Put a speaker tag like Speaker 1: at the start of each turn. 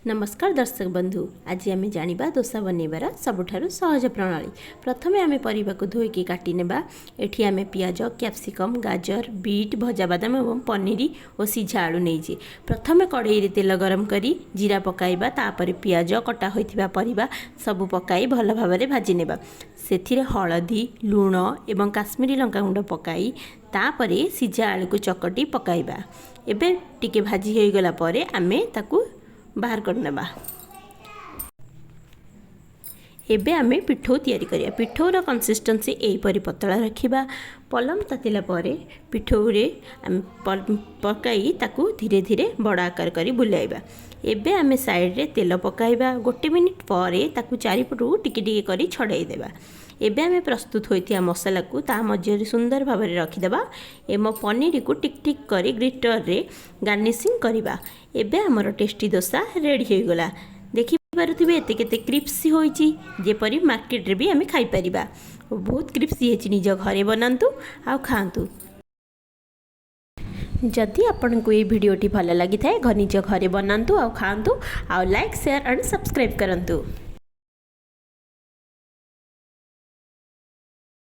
Speaker 1: नमस्कार दर्शक बंधु, आज आम जाना दोसा बनइबार सबुठारु सहज प्रणाली। प्रथमे आम परिबा को धोईकी काटी नेबा। एठी आम पियाज, कैप्सिकम, गाजर, बीट, भजा बादाम और पनीर और सीझा आलू नहींजे। प्रथमे कड़ाई रे तेल गरम करी जीरा पकाइबा, तापर पियाज कटा होइथिबा परिबा सब पकाई भल भाबरे भाजी नेबा। सेथिरे हळदी, लूण एवं काश्मीरी लंका गुंड पकाई तापरे सीझा आलू को चकटी पकाइबा। एबे टिके भाजी हो गला परे आमे ताकू बाहर करनेबा। एबे आमे पिठौ तैयारी करिया। पिठौर कंसिस्टेंसी एहीपरि पतला रखिबा। पलम तातिला परे पिठौरे आमे पकाई ताकू धीरे धीरे बड़ आकार करी बुलाइबा। एबे आमे साइड रे तेल पकाइबा। 1 मिनिट परे ताकू चारिपटू टिके टिके करी छड़ाई देबा। एबे आमे प्रस्तुत होइतिया मसाला को ता मध्य सुंदर भाव में रखिदेबा। एम पनीर को टिक टिक करी ग्लिटर रे गार्निशिंग करिबा। एबे हमर टेस्टी डोसा रेडी हो गला। देखि पारुथिबे एते केते क्रिस्पी होइची, जेपरि मार्केट रे भी आमे खाइ परिबा। बहुत क्रिस्पी हेची। निज घरे बनांतु आ खांतु। जदि आपको ये वीडियोटी भल लगी थाए निज घरे बनांतु आ खांतु आ लाइक शेयर एंड सब्सक्राइब करंतु।